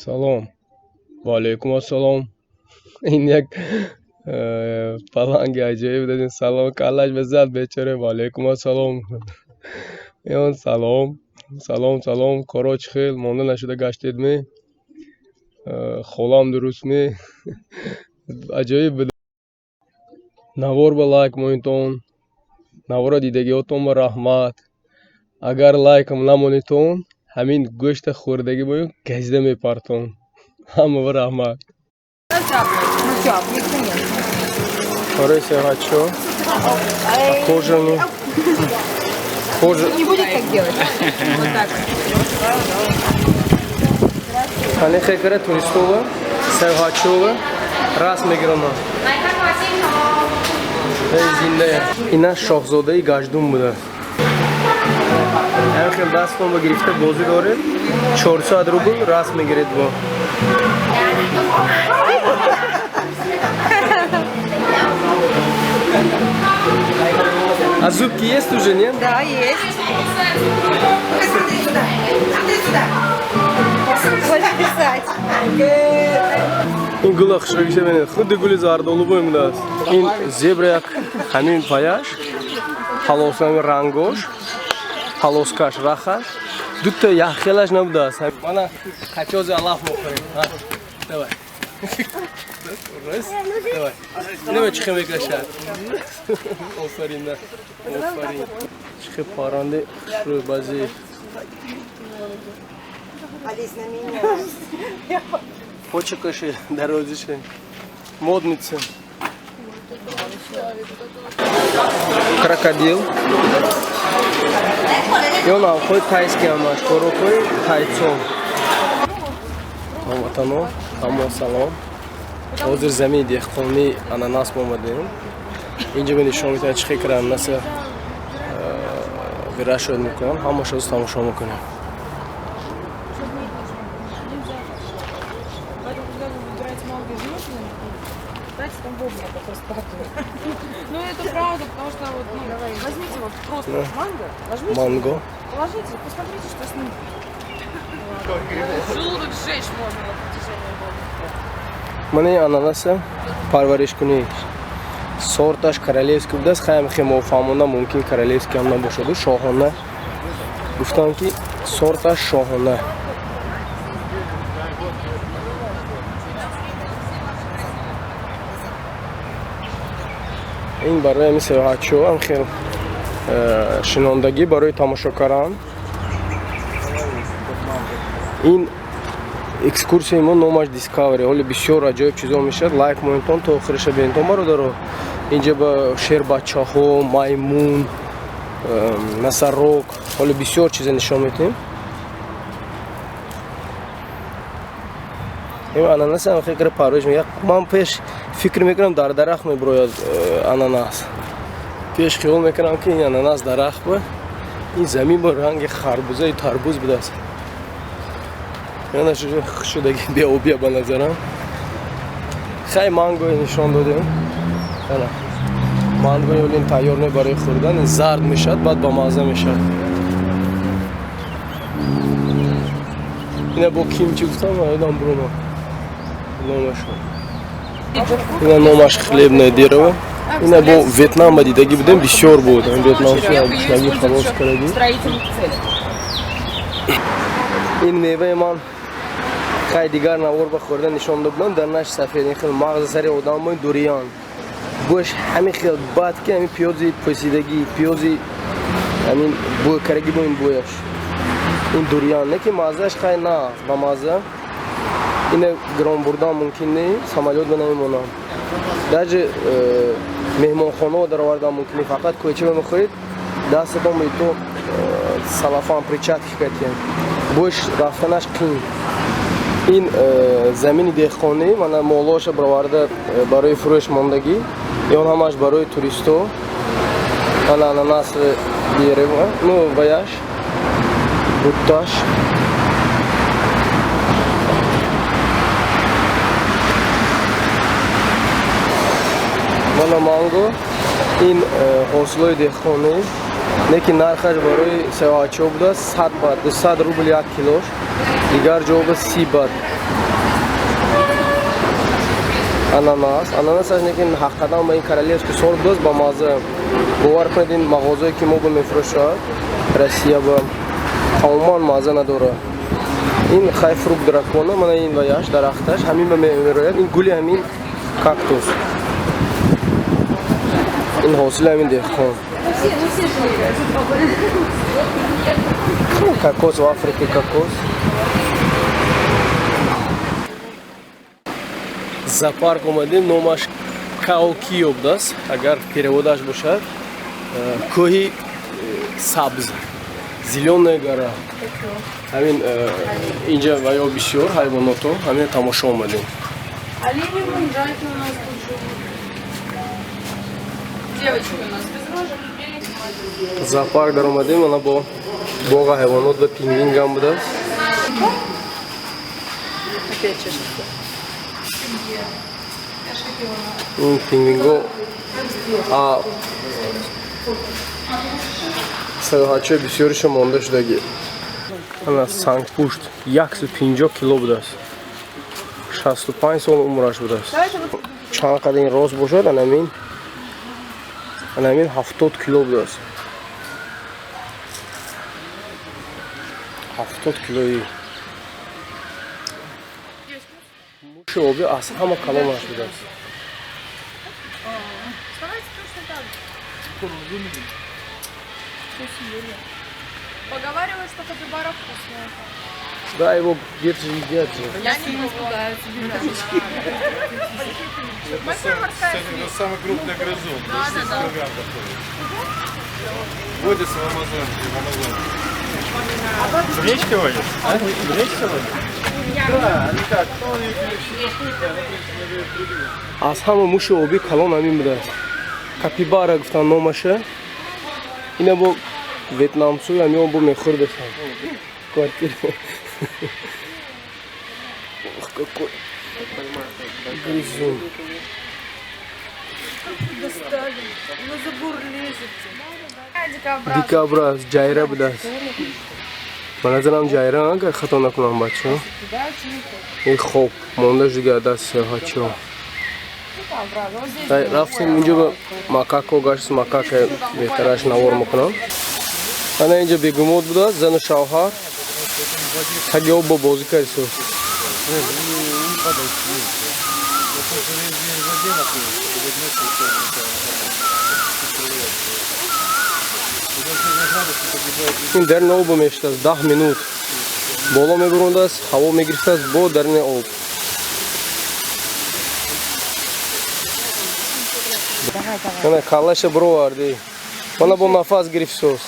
سلام و علیکم السلام. این یک پلنگ عجیب دادین. سلام کلش بزد بیچاره. و علیکم السلام. میان سلام سلام سلام. کاراچ خیل مانده نشده گشتید می خولام درست می عجیب بود. навор ба лайк монитон, навора дидагиотон ба раҳмат. Агар лайкам намонитон, ҳамин гӯшта хӯрдаги боё газида мепартон. Ҳама ба раҳмат. Второй севачо. Кожаный. Не будет так делать. Вот так. Ҳани хекара туристова, севачова, рас мегирона. Ина шоҳзодаи Гаҷдун буда. Ҳам хел дастон ба гирифта бозӣ доред. 400 рубл рас мегиред бо. А зубки есть уже, нет? Да, есть. Хочешь писать? این گل خشکی ببینید خود گل زردالو باید است. این زبر یک همین پایش، حلاسان رنگوش، حلاسکش رخش، دو تا یخیلش نبوده است. من خچاز علف میخوریم. دوای. راست؟ دوای. نمی چی خیلی کشد. آفرین نه. آفرین. چی پارنده روی بازی. Почекаши дорозиши. Модница. Крокодил. И он алхой тайский амаш. Корокой тайцом. Ватано. Хамо салом. Озир замин дехқони ананас момадем. Инҷа бинед шумо метавонед чӣ хел ананаса вирашод мекунам. Ҳамаашро тамошо мекунем. Ну это правда, потому что вот, возьмите вот просто манго, возьмите, Манго. положите, посмотрите, что с ним. Желудок сжечь можно на протяжении года. Мани ананаса парвариш кунӣ. Сорташ королевский будааст. Хайм хемо фаҳмонда мумкин королевский ҳам набошаду. Шоҳона. Гуфтам ки сорташ шоҳона. این برای همین سیاحتچی‌ها هم خیلی شناندگی برای تماشا کردن. این اکسکورسیای ما نامش دیسکاوری. حالا بسیار عجایب چیزا میشه. لایک مونتون تا آخرش ببینید برادرها. اینجا با شیر بچه‌ها، میمون، نصرک، حالا بسیار چیزا نشون میدیم. این اناناس هم خیلی پروش میگه. من پیش فکر میکنم در درخت میبروید اناناس. پیش خیال میکنم که این اناناس درخت بود. این زمین با رنگ خربوزه تربوز بوده است. یعنی شده که بیا و بیا به نظرم. خیلی مانگو نشان دادیم. مانگوی اولین تیار نه برای خوردن. زرد میشد بعد با مزه میشد. اینه با کیمچی گفتم و ایدام برونو. اینا نامش хлебное дерево. اینا با ویتنام با دیدگی بودیم بسیار بود. این ویتنامسی آبشنگی خلاص کردیم. این میوه من خیلی دیگر نوار با خوردن نشان دادم. در نش سفید این خیلی مغز سری آدم باید دوریان. گوش همین خیلی بد که همین پیازی پوسیدگی پیازی همین بو کرگی با این بویش. این دوریان نه که مازش خیلی نه با مازه. اینه گران بردن ممکن نیست. سمالیات نمیمونم. درجه مهمانخانه در آوردن ممکن نیست. فقط کوچه بمیخورید دستتون به تو سلافان پریچات کردیم. بوش رفتنش قین. این زمین دهخانه من مالاش برآورده برای فروش ماندگی. یا همش برای توریستو. من اناناس دیره نو ویاش بوتاش. مالا مانگو این حاصلای دهخانه نه که نرخش برای سیاحتچی‌ها بوده 100 بات 200 روبل یک کیلوش دیگر جواب 30 بات ананас аз некин ҳақиқатан ба ин королевский сорт дост ба маза. бовар кунед ин мағозае ки мо ба мефурӯшад Россия ба таоман маза надорад. ин хай фрукт дракона мана ин ва яш дарахташ ҳамин ба мерояд. ин гули ҳамин кактус. ин ҳосили ҳамин деҳқон. кокос в Африке кокос. Зоопарк омадем, номаш Каокиёб даст, агар переводаш бошад. Кӯҳи сабз, зелёная гора. Ҳамин инҷа ва ё бисёр ҳайвонотҳо ҳамин тамошо омадем. Оленьи мунчаки у нас тут живут. Девочки у нас без рожек, беленькие. Зоопарк дар омадем, ана бо боғи ҳайвонот ва пингвин гам будааст. Опять чешется. ин пингвинго саёҳатчиҳои бисёришон монда шудагӣ. ана сангпушт 150 кило будааст. 65 сол умраш будааст. чанд қадр ин рост бошад, анамин 70 кило будааст. 70 килои муши оби аз ҳама калонаш будааст. Поговаривают, что капибара вкусная. Да, его где-то же едят же. Я не могу, да, большая морская свинья. Это самый крупный грызун. Да. Водится в Амазонке. В речке водится? В речке водится? Да, они так. аз ҳама муши оби калон ҳамин будааст. Капибара гуфтан номаша. ина бо ветнамсои ҳамион бо мехӯрдастан. Квартира. Какой грызун. Достали. На забор лезете. Дикобраз, ҷайра будааст. ба назарам ҷайра агар хато накунам бачаҳо. ин хоб монда шудага даст сиёҳатчиҳо. рафтем инҷо ба макако гашт, макака беҳтараш навор мекунам. ана инҷа бегумот будааст, зану шавҳар. таги об бо бозӣ карисоз. ин дарни обо мешитаст 10 минут. боло мебурондааст, ҳаво мегирифтааст бо дарни об. ана калаша бироварди. мана бо нафас гирифтсоз.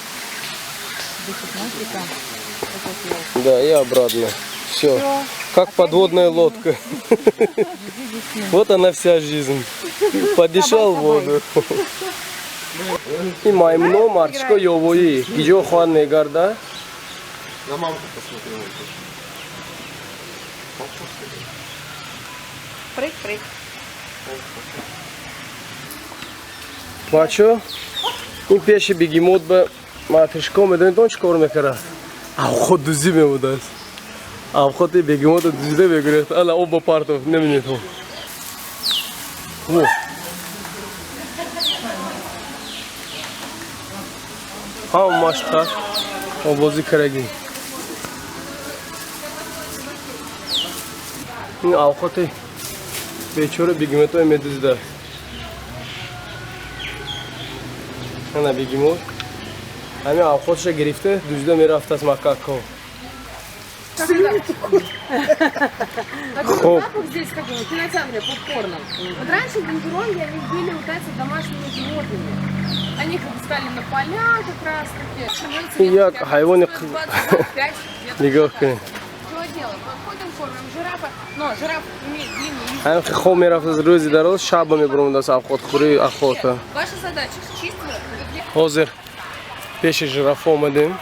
Да, и обратно. Все. Как подводная лодка. Вот она вся жизнь. Подышал в воду. И маймно марчко ёвои. Гиджо хуан негарда. На мамку посмотрел. Прыг. Бачо, ин пеши бегемот ба матришко медонед он чӣ кор мекарад? Авхот дузӣ мебудааст. Авхоти бегемотро дузида мегирефт. ана об ба партов наминед ҳо. ҳама маштар овозӣ карагӣ. ин авхоти бечора бегемотҳое медузидааст. ана бегемот ҳамин авхотша гирифта дузида мерафтааст макако. Такой запах здесь какой, в кинотеатре попкорном. Вот раньше в Бенгуронге они были вот эти домашними животными. Они их выпускали на поля как раз таки. Як хайвони нигоҳ кунед. Что делаем? Подходим, кормим жирафа. Но жираф имеет длинный язык. ҳамин ки хоб мерафт аз рӯзи дароз шаба мебурондааст авхотхӯрии охота. Ваша задача чистить. ҳозир пеши жирафа омадем.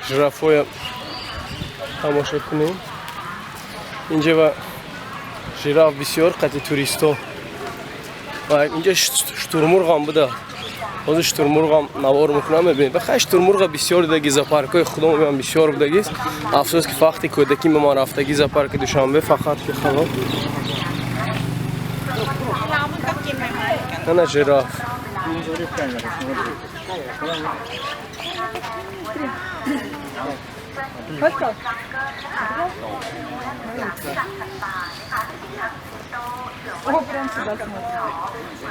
Жирафоя тамошо кунем. инҷа ва жираф бисёр қати туристо. ва инҷа штурмурғ ҳам буда. ҳозир штурмурғам навор мекунам мебинед. Бахай штурмурға бисёр даги зоопаркҳои худо мебинам бисёр будагист. Афсӯс ки вақти кӯдакӣ меман рафтаги зоопарки Душанбе фақат ки халол. Ана жираф.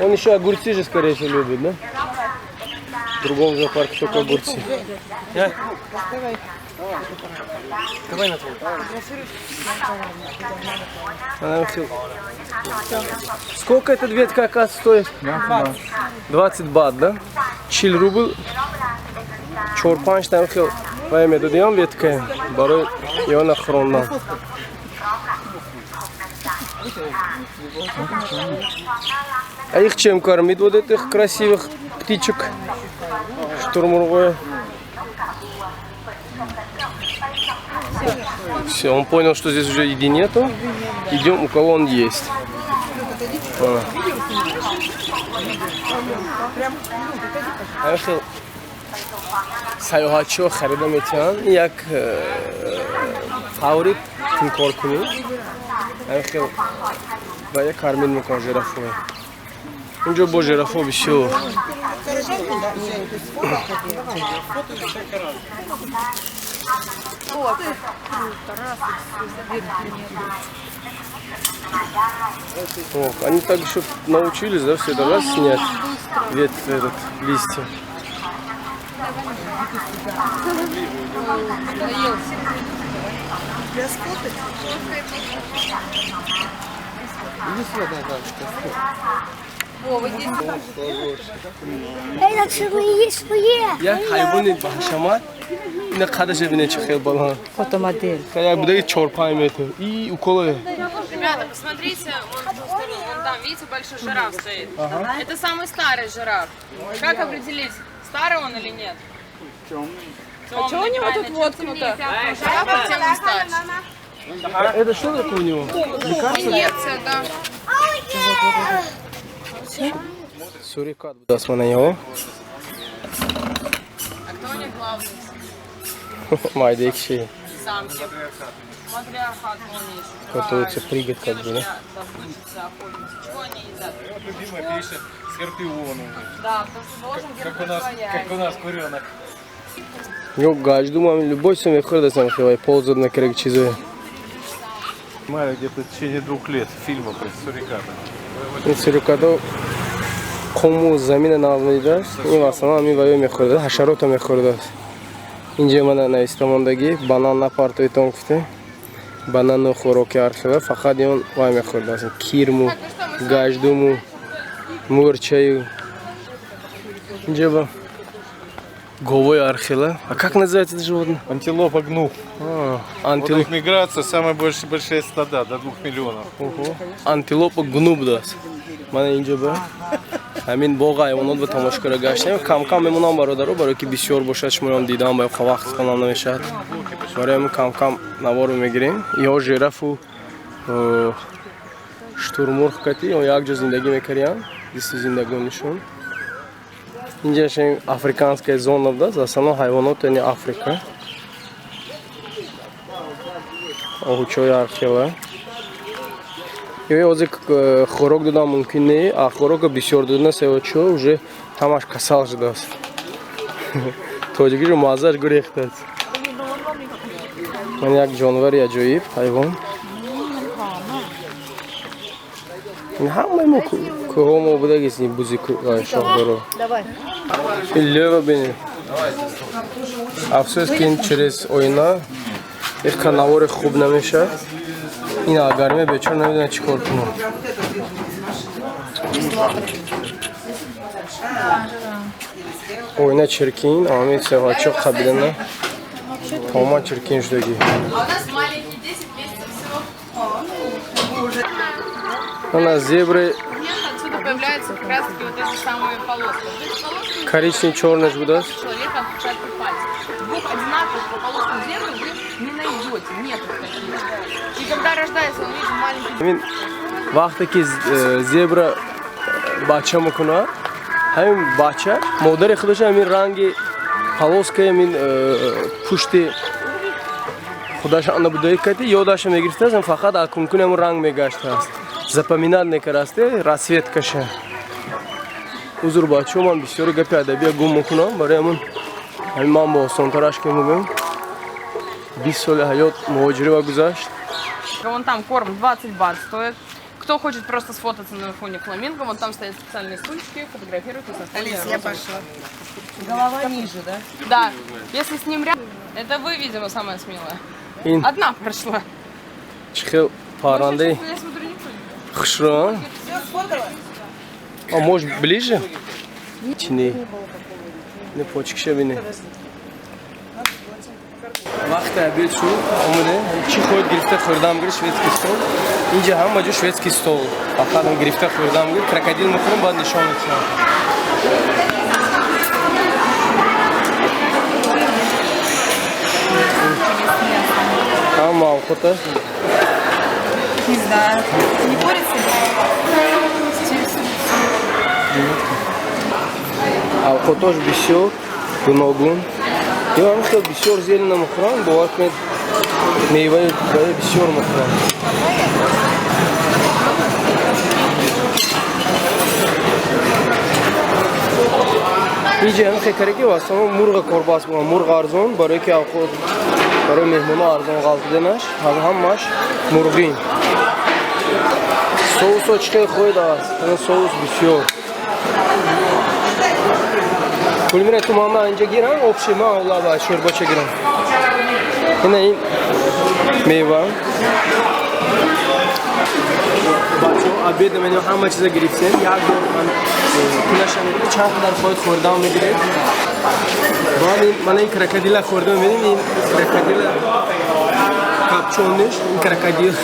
Он еще огурцы же, скорее всего, любит, да? В другом зоопарке только огурцы. Давай на твой. Сколько эта ветка, оказывается, стоит? 20 бат, да? 40 рубль. Чорпанч там хил. Пойми, тут я ветка. Барой его на хрона. А их чем кормить, вот этих красивых птичек? Штурмовые. Все, он понял, что здесь уже еды нету. Идем, у кого он есть. Саёҳатчиҳо харида метавонанд як фаврит инкор кунем. Хел ба як кармин мекунанд жирафҳо. Инҷо бо жирафҳо бисёр. Они так еще научились, да, все это раз снять этот листья. Эй, так что мы есть свои. Я хайвони бахшамат. Ина қадаше бине чи хел баланд. Фотомодель. Как будто 4-5 метров. И уколы. Ребята, посмотрите, вон там, видите, большой жираф стоит. Это самый старый жираф. Как определить, старый он или нет? А что у него тут воткнуто? Жираф, тем он старше. Это что такое у него? Инъекция, да. Сурикат даст на него. А кто у них главный? Майдекши. Самки. Матриархат полнейший. Готовится прыгать как бы, да? Добычиться, охотиться. Чего они едят? Любимая пища скорпионы. Да, потому что должен держать Как у нас куренок. Yok gaç думаю, любой сумме хода сам хевай ползут на крик чизой. Снимали где-то в течение 2 лет фильмы про суриката. Сурикатов кому замина навмидас, и в основном ми ваю мехорда, хашарота мехордас. Инже мана на истамондаги банан на партой тонкфте, банан хороки архива, фақат он вай мехордас. Кирму, gaç думу, мурчаю. Инже ба Говой архила. А как называется это животное? Антилопа гну. Антилопа. Вот их миграция самая большая стада, до 2 миллионов. Антилопа гнубдас. Мана инҷоба. Ҳамин боғ ҳайвонот ба тамошкара гаштем. Кам-кам мемонам бародаро, барои ки бисёр бошад шумоям дидам, ба вақт канам намешад. Барои кам-кам навор мегирем. Ё жирафу штурмурғ кати, ё як ҷо зиндагӣ мекарданд. Дисти зиндагонишон. Инҷа шем африканская зона будаст, асано ҳайвонот яъни Африка. Оҳучои архела. Ё ҳозир хӯрок додан мумкин не, а хӯрока бисёр додан сеҳотчиҳо уже ҳамаш касал шудааст. Тоҷикиро маззаш гурехтааст. Ман як ҷонвари аҷоиб, ҳайвон. Ҳамаи мо кӯҳо мо будагистем бузи шоҳдоро. Лева бинем. Афсӯс ки ин через оина их канавори хуб намешад. Ин агарме бечора намедонад чӣ кор кунам. Оина чиркин, ҳамин сеҳатчо қабилана тома чиркин шудагӣ. А у нас маленький, 10 месяцев всего. Ана зебры Отсюда появляются как раз таки вот эти самые полоски. Вот эти полоски коричневый черный будас. человека отпечатки пальцев. Двух одинаковых по полоскам зебры вы не найдете, нет таких. И когда рождается, он видит маленький. Вақте ки зебра бача мекунад, همین بچه مادر خودش همین رنگ полоска همین پشت خودش آن بودایی کردی یادش میگرفته است فقط اکنون همون رنگ میگشته است запоминать نکرده رسویت کشه حضور بچه من بسیاری گپی ادبی گم میکنم برای همین من با آسانترش که میگم 20 سال حیات مهاجری و گذشت. Вон там корм 20 бат стоит. Кто хочет просто сфотаться на фоне фламинго, вон там стоят специальные стульчики, фотографируйтесь. Алис, я пошла. Голова ниже, да? Да, если с ним рядом, это вы, видимо, самая смелая. این Одна прошла. چخیل پارنده Я смотрю, никто не خوشران Все, сфотала? а может ближе? چینی نه پوچکشه بینه وقت обед شد آمده چی خود گرفته خوردم گرفت شویتسکی стол اینجا هم جو شویتسکی стол فقط هم گرفته خوردم گرفت کراکودیل میخورم بعد نشان میدم Ama охота. Не знаю. Не борется? Охоташ бисёр гуногун. Я вам что бисёр зелено мухран, бывает мне мейваи бисёр мухран. اینجا هم خیلی که واسه ما مرغ قرباس بود مرغ ارزان برای که خود برای مهمونا ارزان غلطیده نش هم ماش مرغین соус چخه خود است این соус بسیار کل میره تو ماما اینجا گیرم آبشی ما الله با شوربا چه گیرم این میوه بچه ها عبید منو همه چیز گرفتیم یک دور من پولش میگیره چند در خود خوردم میگیره بعد من این کراکودیل خوردم میبینیم این کراکودیل کاپچونش این کراکودیل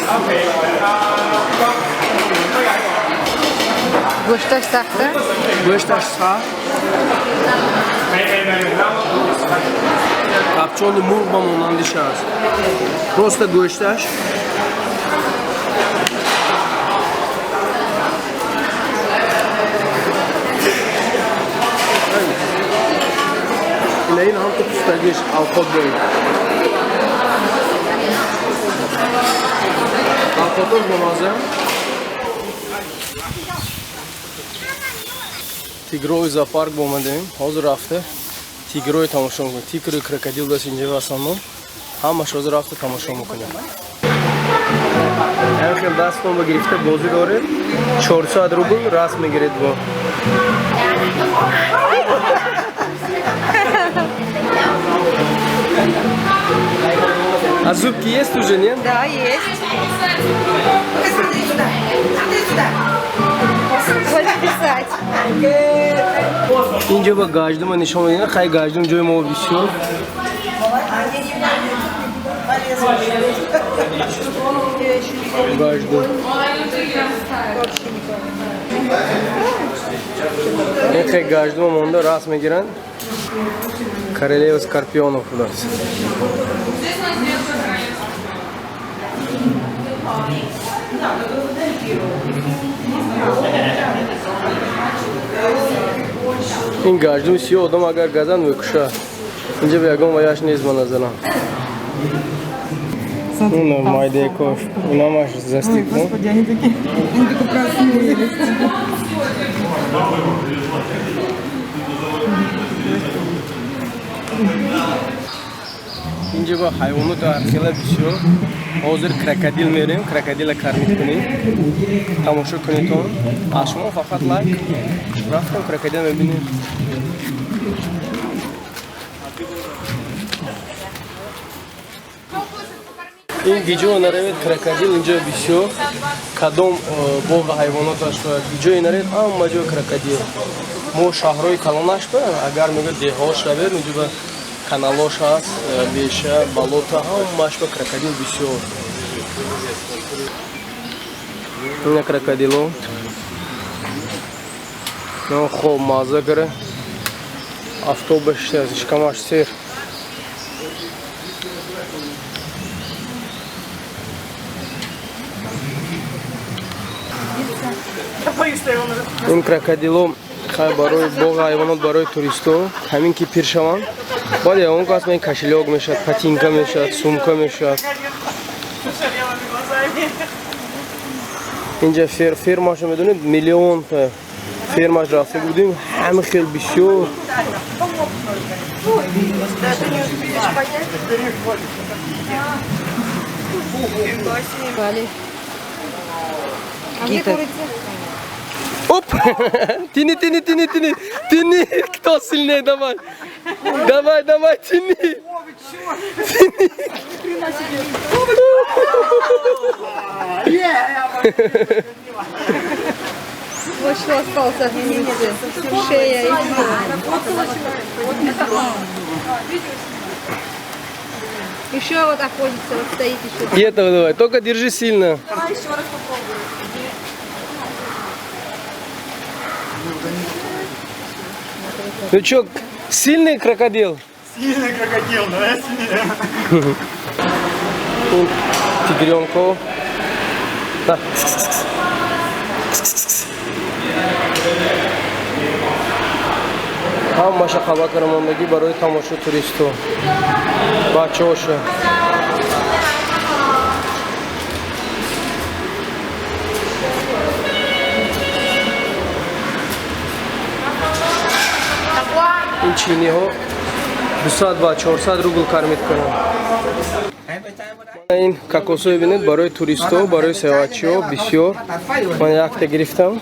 Goştaş sahtı. گوشتش سخت کاپچون مرغ با مانندش است просто گوشتش این هم تو پستگیش alkol değil. Alkol bulmazım. Tigroy zoopark bulmadım. Hazır hafta. Tigroy tamaşa mı? Tigroy krokodil da şimdi vasamam. Hamaş hazır hafta tamaşa mı kınım? Hem dastom ba girifte bozu dore. 400 ruble ras me giret bu. А зубки есть уже, нет? Да, есть. Смотри сюда. Смотри сюда. Хочешь писать? اینجا با گاجدم نشون میدن خیلی گاجدم جای ما بسیار گاجدم این خیلی گاجدم مونده راست میگیرن королева скорпионов у нас این گاجدم سی آدم اگر گزن میکشه اینجا بیاگم و یاش نیست من نزنم Ну, майде кош. Una маш застигну. Господи, они только проснулись. اینجا با حیوانات ارخیله بسیار حاضر کراکودیل میریم کراکودیل کارنیت کنیم تماشا کنید تو از شما فقط لایک رفتم کراکودیل میبینیم این گیجو نرید کراکودیل اینجا بسیار کدام باغ حیوانات است گیجو نرید اما جا کراکودیل ما شهرهای کلانش با اگر میگه دهاش روید اینجا با каналош аст, беша, болото, ҳамаш ба крокодил бисёр. Ина крокодило. Ну, хоб маза кара. Автобус шкамаш сер. Ин крокодило хай барои боғ ҳайвонот барои туристо ҳамин ки пир шаванд баъд ягон кас мен кашилёк мешавад, патинка мешавад, сумка мешавад. инҷа фермаша медонед миллионта фермаш рафта будем ҳама хел бисёр. Оп! Тяни, кто сильнее, давай. Давай, тяни. Вот что осталось от Ниницы. Шея и еще вот охотится, вот стоит еще. И этого давай, только держи сильно. Ну чё, сильный крокодил? Сильный крокодил, давай сильнее. Тигренку. Да. Ҳамаша қабакарамондагӣ барои тамошо туристу бачаҳоша. ин чиниҳо 200 ба 400 рубл кар мекунанд. ин кокосҳо бинед барои туристо, барои саёҳатчиҳо бисёр. Ман якта гирифтам.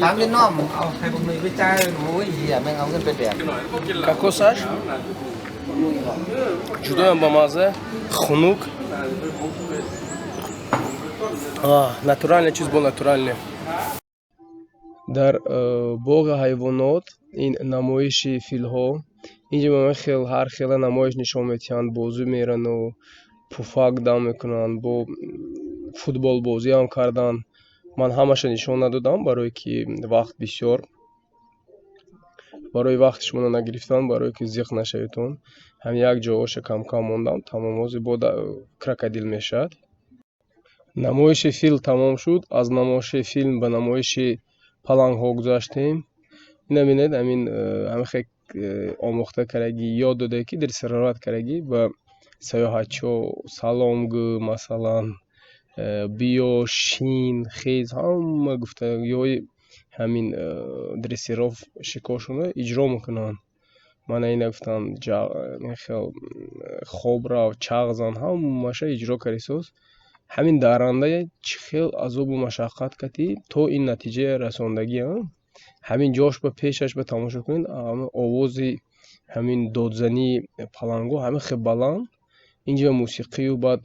ถามพี่น้องเอาใครบุกมือไปจ่ายโอ้ยเหี้ยแม่งเอาเงินไปแดก Кокосаш ҷудоям ба мазза, хунук. Натуральный чиз бо натуральный. Дар боғи ҳайвонот ин намоиши филҳо. Инҷа ба ман ҳар хела намоиш нишон метиҳанд, бозӣ мерану, пуфак дам мекунанд, бо футбол бозиам кардан. Ман ҳамаша нишон надодам, барое ки вақт бисёр барои вақти шумо нагирифтан, барое ки зиқ нашаведтон. Ҳам як ҷоғоша кам мондам, тамом зибо крокодил мешавад. Намоиши фил тамом шуд. Аз намоиши фил ба намоиши палангҳо гузаштем. Ина бинед амин ҳамихе омӯхта карагӣ, ёд дода ки дирсарорат карагӣ ба саёҳатчиҳо салом гӯ, масалан биё, шин, хез ҳама гуфтагиҳои ҳамин дрессиров шикоршуда иҷро мекунанд. Мана ина гуфтам хел хоб рав, чағ зан, ҳамаша иҷро карисоз. Ҳамин дарранда чӣ хел азобу машаққат кардӣ то ин натиҷа расондагӣ. Ҳамин ҷош ба пешаш ба тамошо кунед, овози ҳамин додзании палангҳо ҳама хел баланд. Инҷа мусиқию баъд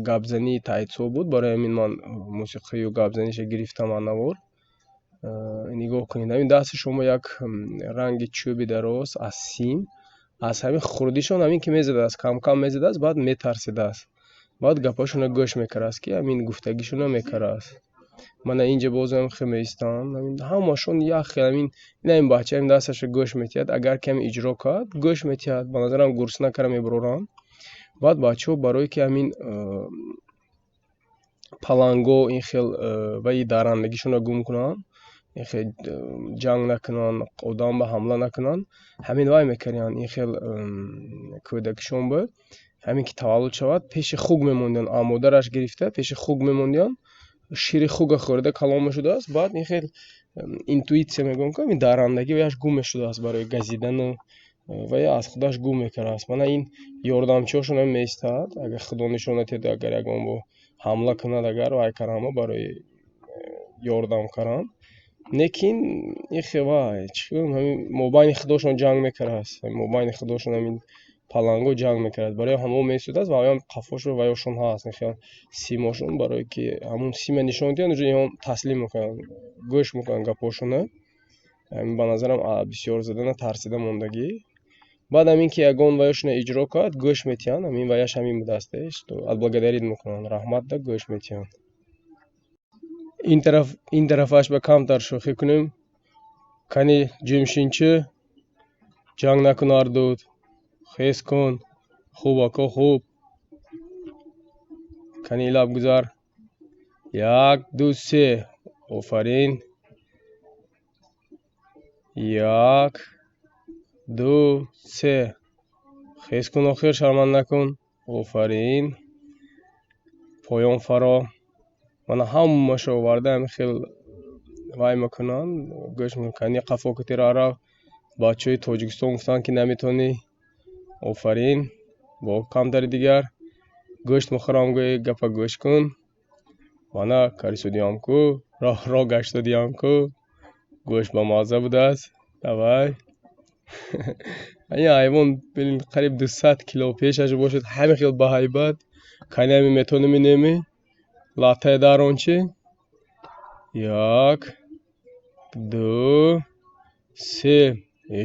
гапзании таъидсо буд. Барои ҳамин ман мусиқию гапзаниша гирифтам анавор. Нигоҳ кунед. Ҳамин дасти шумо як ранги чӯби дароз аз сим, аз ҳамин хурдишон ҳамин ки мезадааст, кам мезадааст, баъд метарсидааст. Баъд гапашона гӯш мекардааст ки ҳамин гуфтагишона мекардааст. Мана инҷа боз ҳам хел меистанд. Ҳамашон як хел ҳамин баъча ҳамин дасташа гӯш метиҳад. Агар каме иҷро кард, гӯш метиҳад. Ба назарам гурсна кара мебуроранд. Баъд бачаҳо барое ки ҳамин паланго ин хел ваи даррандагишона гум кунанд, ин хел ҷанг накунанд, одам ба ҳамла накунанд, ҳамин вай мекарданд. Ин хел кӯдакишон бо ҳамин ки таваллуд шавад, пеши хуг мемонданд. Амодараш гирифта пеши хуг мемонданд. Шири хуга хӯрда калом мешудааст. Баъд ин хел интуитсия мегӯям ки ҳамин даррандагӣ ваяш гум мешудааст барои газидану вай аз худаш гум мекардааст. Мана ин ёрдамчиҳошон ҳам меистад. Агар худо нишон надиҳад, агар ягон бо ҳамла кунад, агар вай карама барои ёрдам кардан. Лекин ин хевай ҳамин мобайни худошон ҷанг мекардааст. Мобайни худошон ҳамин паланго ҷанг мекардад. Барои ҳамо месудааст ва оям қафошо ваёшон ҳаст. Ин хел симошон барое ки ҳамон сима нишон диҳанд, уҷо иҳон таслим мекунанд, гӯш мекунанд гапошона. Ҳамин ба назарам бисёр задана тарсида мондагӣ. Баъд ҳамин ки ягон ваёшона иҷро кард, гӯш метиҳанд. Ҳамин ваяш ҳамин будастеш, то отблагодарит мекунанд, раҳмат да гӯш метиҳанд. Ин тарафаш ба камтар шӯхӣ кунем. Кани ҷимшинчи ҷанг накун ардуд. Хез кун. Хуб ако хуб. Кани лаб гузар. 1, 2, 3. Офарин. یک دو سه خیز کن آخر شرمند نکن آفرین پایان فرا من همش آوردم خیلی وای میکنن گوش میکنی قفا کتیر آرا بچه تاجیکستان گفتن که نمیتونی آفرین با کمتر دیگر گوشت مخورم گوی گپا گوش کن وانا کاری سودیام کو راه گشت دیام کو گوشت با مازه بوده است دوای این حیوان ببین قریب 200 کیلو پیشش باشد همه خیلی با هیبت کنی میتونه نمی لاته دارون چی یک دو سه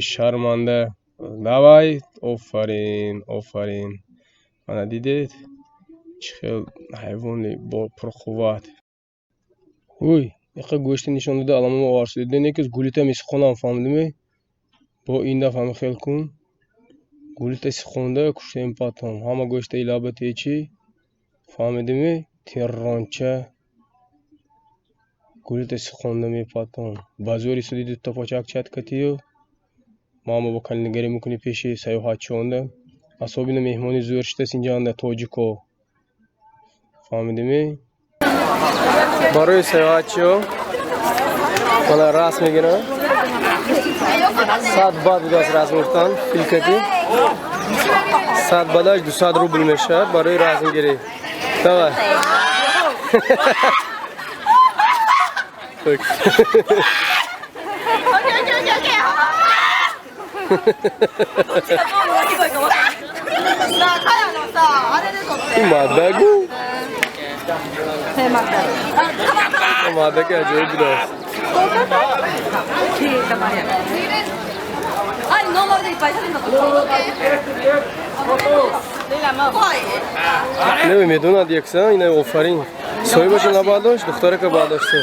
شرمنده دوای آفرین آفرین من دیدید چه حیوانی با پرقوت اوی یکه گوشت نشون داده علامه وارسید دیدن یکیز گولیت میسی خونم فهمیدمی با این دفعه هم خیلی کن گولیت سی خونده کشته این پاتم همه گوشت ایلابتی چی فهمیدمی تیرانچه گولیت سی خونده می پاتم بازوری سودی تا پاچاک چت کتیو ماما با کل نگری میکنی پیشی سیوحات چونده اصابین مهمانی زور شده سینجانده توجیکو فهمیدمی برای سیوحات چیو من راست میگیرم 100 بات بود از راست میگفتن فیلکتی 100 باداش 200 روبل میشه برای راست میگیری давай این ماده گو ماده که عجایی بوده است نمیدوند یکسا اینه آفرین سوی باشه نباداش دختره که باداشته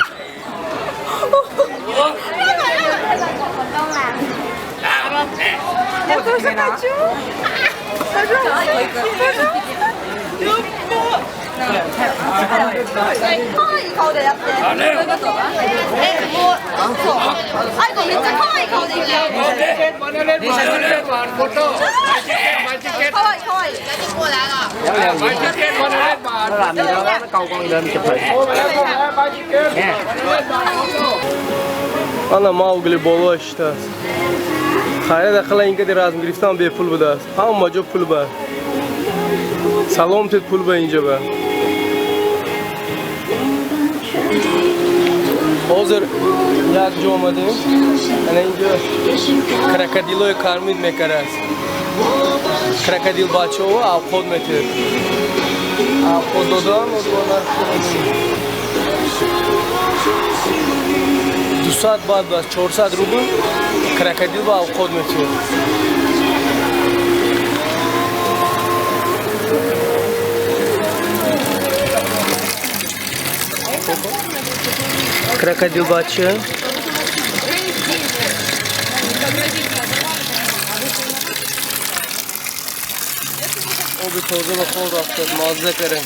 Ana Mowgli بالا اشته است خیلی داخل اینکه در رزم گرفتن به پول بوده است همه جا پول به سلام تید پول به اینجا به حاضر یک جا آمدیم اینجا کرکدیلوی کارمید میکره است کرکدیل بچه ها آبخود میتید آبخود دادن و دوانر 200 بات باز 400 روبل کرکدیل با آبخود میتید крокодил бача оби тоза ба хол рафтад мазза карем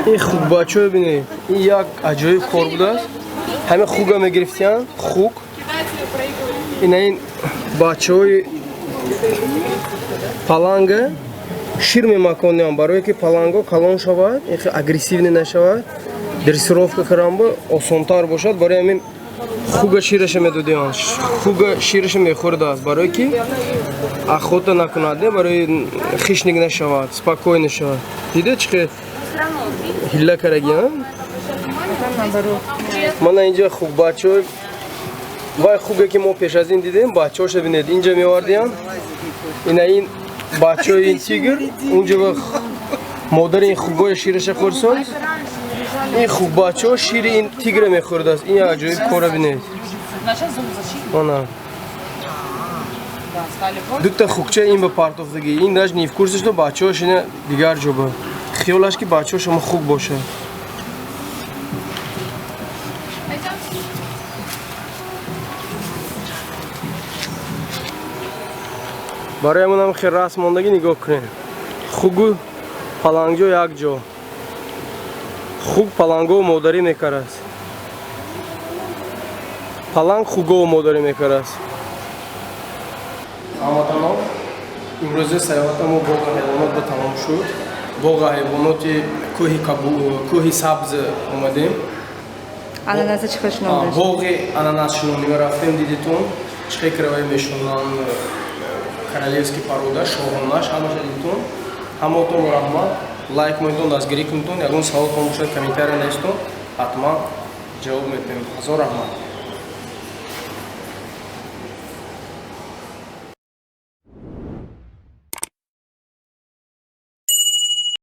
ин хук бача бибинед ин як аҷоиб кор будааст ҳаме хуга мегирифтиян хук ина ин бачаҳои паланга шир мемаконем барое ки паланго калон шавад агрессивне нашавад дрессировка карамбо осонтар бошад барои ҳамин хуга шираша медодем хуга шираша мехӯрдааст барое ки ахота накунад не барои хишник нашавад спокойно шавад дида чӣ ҳилла карагиам мана инҷа хук бачаҳо вай хуге ки мо пеш аз ин дидем бачаҳоша бинед инҷа меовардиам ина ин бачаҳои ин тигр унҷа ва модари ин хугои шираша хӯрсонд ин хук бачаҳо шири ин тигра мехӯрдааст ин аҷоиб кора бинед мана дута хукча ин ба партофтагӣ ин даш нивкурсиш то бачаҳош ина дигар ҷо ба хиёлаш ки бачаҳо шумо хук бошад барои ҳамон ҳам хел расм мондагӣ нигоҳ кунем хугу палангҷо як ҷо хук паланго модарӣ мекарад پلنگ خوگو ما داریم میکرد. هموطنان امروز سیاحت ما باغ حیوانات به تمام شد. باغ حیوانات کوه سبز اومدیم. Ananası çıkışın oldu. باغ اناناس شنونی رفتیم دیدیتون چه کروی میشونن королевский порода شاهانش همش دیدیتون همتون رحمت لایک میتون دستگیری کنتون یگون سوال کنید کامنتاری نوشتون حتما جواب میدیم. هزار رحمت.